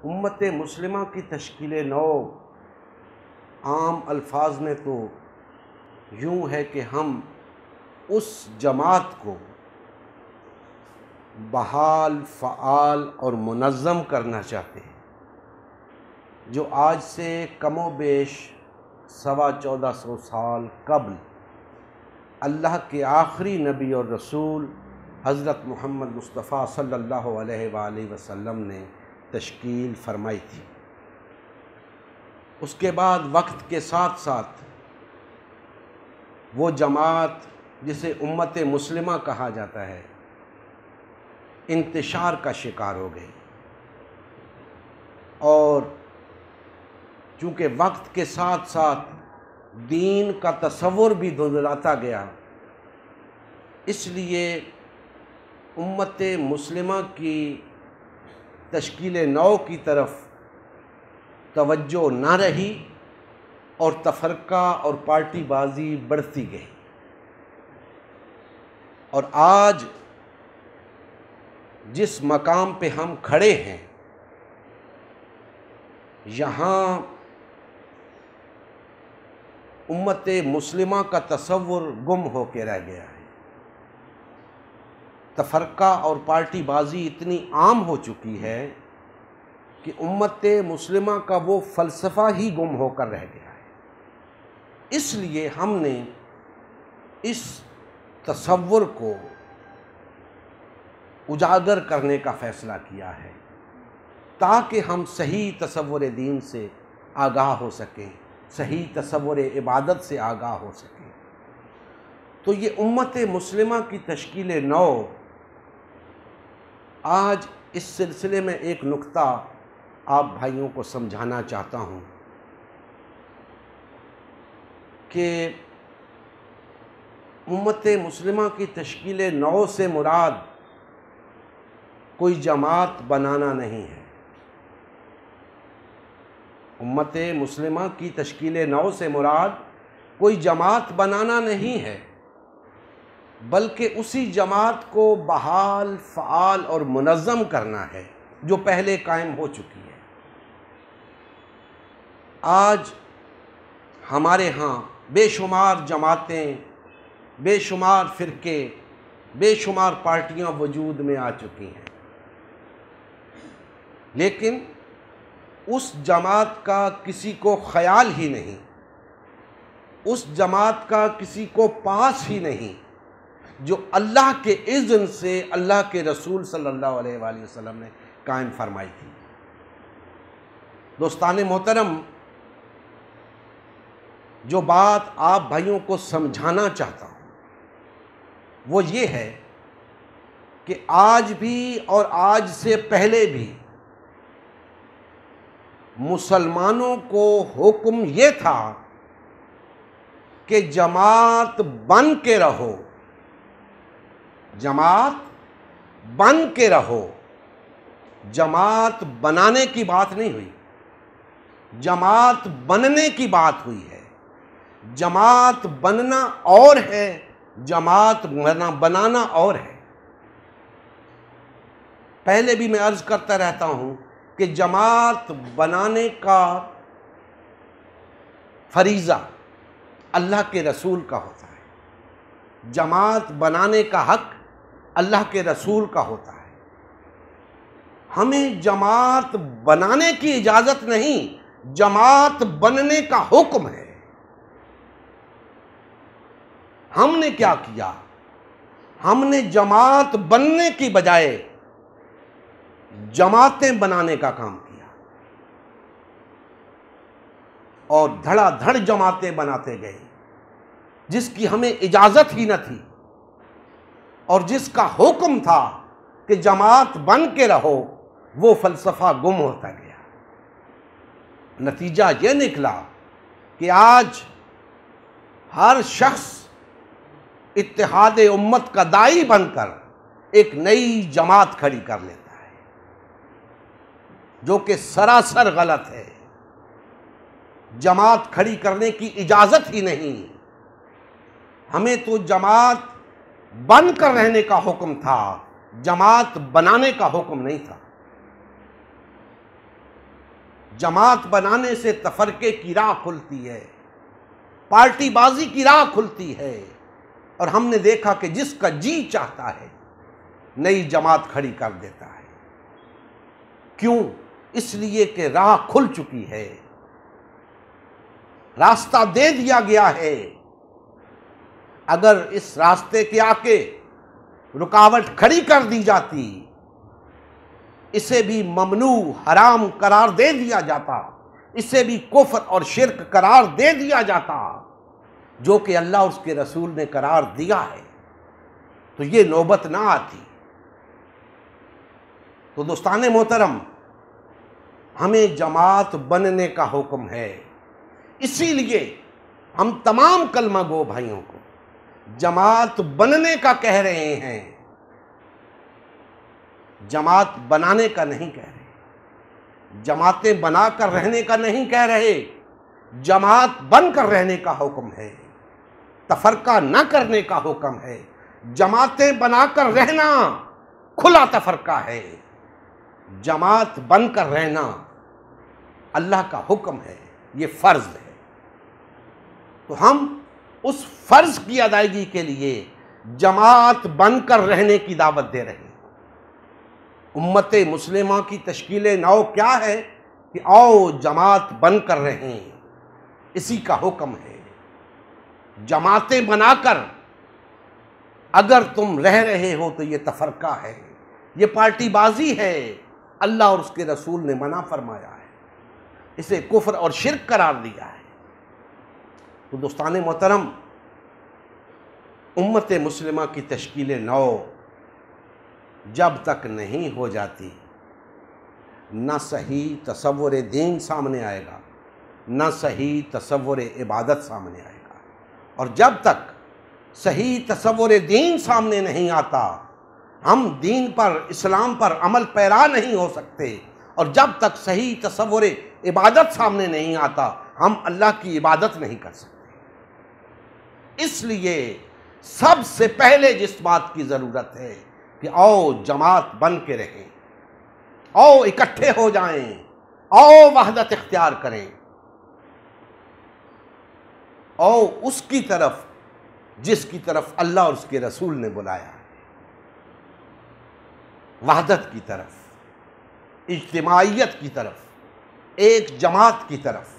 امت مسلمہ کی تشکیل نو عام الفاظ میں تو یوں ہے کہ ہم اس جماعت کو بحال، فعال اور منظم کرنا چاہتے ہیں جو آج سے کم و بیش 1450 سال قبل اللہ کے آخری نبی اور رسول حضرت محمد مصطفیٰ صلی اللہ علیہ وآلہ وسلم نے تشکیل فرمائی تھی۔ اس کے بعد وقت کے ساتھ ساتھ وہ جماعت جسے امت مسلمہ کہا جاتا ہے انتشار کا شکار ہو گئی، اور چونکہ وقت کے ساتھ ساتھ دین کا تصور بھی دھندلاتا گیا، اس لیے امت مسلمہ کی تشکیل نو کی طرف توجہ نہ رہی اور تفرقہ اور پارٹی بازی بڑھتی گئی۔ اور آج جس مقام پہ ہم کھڑے ہیں یہاں امت مسلمہ کا تصور گم ہو کے رہ گیا ہے۔ تفرقہ اور پارٹی بازی اتنی عام ہو چکی ہے کہ امت مسلمہ کا وہ فلسفہ ہی گم ہو کر رہ گیا ہے۔ اس لیے ہم نے اس تصور کو اجاگر کرنے کا فیصلہ کیا ہے تاکہ ہم صحیح تصور دین سے آگاہ ہو سکیں، صحیح تصور عبادت سے آگاہ ہو سکیں۔ تو یہ امت مسلمہ کی تشکیل نو، آج اس سلسلے میں ایک نکتہ آپ بھائیوں کو سمجھانا چاہتا ہوں کہ امت مسلمہ کی تشکیل نو سے مراد کوئی جماعت بنانا نہیں ہے۔ امت مسلمہ کی تشکیل نو سے مراد کوئی جماعت بنانا نہیں ہے، بلکہ اسی جماعت کو بحال، فعال اور منظم کرنا ہے جو پہلے قائم ہو چکی ہے۔ آج ہمارے ہاں بے شمار جماعتیں، بے شمار فرقے، بے شمار پارٹیاں وجود میں آ چکی ہیں، لیکن اس جماعت کا کسی کو خیال ہی نہیں، اس جماعت کا کسی کو پاس ہی نہیں جو اللہ کے اذن سے اللہ کے رسول صلی اللہ علیہ وآلہ وسلم نے قائم فرمائی تھی۔ دوستان محترم، جو بات آپ بھائیوں کو سمجھانا چاہتا ہوں وہ یہ ہے کہ آج بھی اور آج سے پہلے بھی مسلمانوں کو حکم یہ تھا کہ جماعت بن کے رہو، جماعت بن کے رہو۔ جماعت بنانے کی بات نہیں ہوئی، جماعت بننے کی بات ہوئی ہے۔ جماعت بننا اور ہے، جماعت بنانا اور ہے۔ پہلے بھی میں عرض کرتا رہتا ہوں کہ جماعت بنانے کا فریضہ اللہ کے رسول کا ہوتا ہے، جماعت بنانے کا حق اللہ کے رسول کا ہوتا ہے۔ ہمیں جماعت بنانے کی اجازت نہیں، جماعت بننے کا حکم ہے۔ ہم نے کیا کیا؟ ہم نے جماعت بننے کی بجائے جماعتیں بنانے کا کام کیا، اور دھڑا دھڑ جماعتیں بناتے گئے جس کی ہمیں اجازت ہی نہ تھی، اور جس کا حکم تھا کہ جماعت بن کے رہو، وہ فلسفہ گم ہوتا گیا۔ نتیجہ یہ نکلا کہ آج ہر شخص اتحاد امت کا داعی بن کر ایک نئی جماعت کھڑی کر لیتا ہے، جو کہ سراسر غلط ہے۔ جماعت کھڑی کرنے کی اجازت ہی نہیں، ہمیں تو جماعت بن کر رہنے کا حکم تھا، جماعت بنانے کا حکم نہیں تھا۔ جماعت بنانے سے تفرقے کی راہ کھلتی ہے، پارٹی بازی کی راہ کھلتی ہے، اور ہم نے دیکھا کہ جس کا جی چاہتا ہے نئی جماعت کھڑی کر دیتا ہے۔ کیوں؟ اس لیے کہ راہ کھل چکی ہے، راستہ دے دیا گیا ہے۔ اگر اس راستے کے آکے رکاوٹ کھڑی کر دی جاتی، اسے بھی ممنوع حرام قرار دے دیا جاتا، اسے بھی کفر اور شرک قرار دے دیا جاتا، جو کہ اللہ اور اس کے رسول نے قرار دیا ہے، تو یہ نوبت نہ آتی۔ تو دوستان محترم، ہمیں جماعت بننے کا حکم ہے۔ اسی لیے ہم تمام کلمہ گو بھائیوں کو جماعت بننے کا کہہ رہے ہیں، جماعت بنانے کا نہیں کہہ رہے، جماعتیں بنا کر رہنے کا نہیں کہہ رہے، جماعت بن کر رہنے کا حکم ہے، تفرقہ نہ کرنے کا حکم ہے۔ جماعتیں بنا کر رہنا کھلا تفرقہ ہے، جماعت بن کر رہنا اللہ کا حکم ہے، یہ فرض ہے۔ تو ہم اس فرض کی ادائیگی کے لیے جماعت بن کر رہنے کی دعوت دے رہے ہیں۔ امت مسلمہ کی تشکیل نو کیا ہے کہ آؤ جماعت بن کر رہیں، اسی کا حکم ہے۔ جماعتیں بنا کر اگر تم رہ رہے ہو تو یہ تفرقہ ہے، یہ پارٹی بازی ہے، اللہ اور اس کے رسول نے منع فرمایا ہے، اسے کفر اور شرک قرار دیا ہے۔ تو دوستان محترم، امت مسلمہ کی تشکیل نو جب تک نہیں ہو جاتی، نہ صحیح تصور دین سامنے آئے گا، نہ صحیح تصور عبادت سامنے آئے گا، اور جب تک صحیح تصور دین سامنے نہیں آتا، ہم دین پر، اسلام پر عمل پیرا نہیں ہو سکتے، اور جب تک صحیح تصور عبادت سامنے نہیں آتا، ہم اللہ کی عبادت نہیں کر سکتے۔ اس لیے سب سے پہلے جس بات کی ضرورت ہے کہ آؤ جماعت بن کے رہیں، آؤ اکٹھے ہو جائیں، آؤ وحدت اختیار کریں، آؤ اس کی طرف جس کی طرف اللہ اور اس کے رسول نے بلایا ہے، وحدت کی طرف، اجتماعیت کی طرف، ایک جماعت کی طرف۔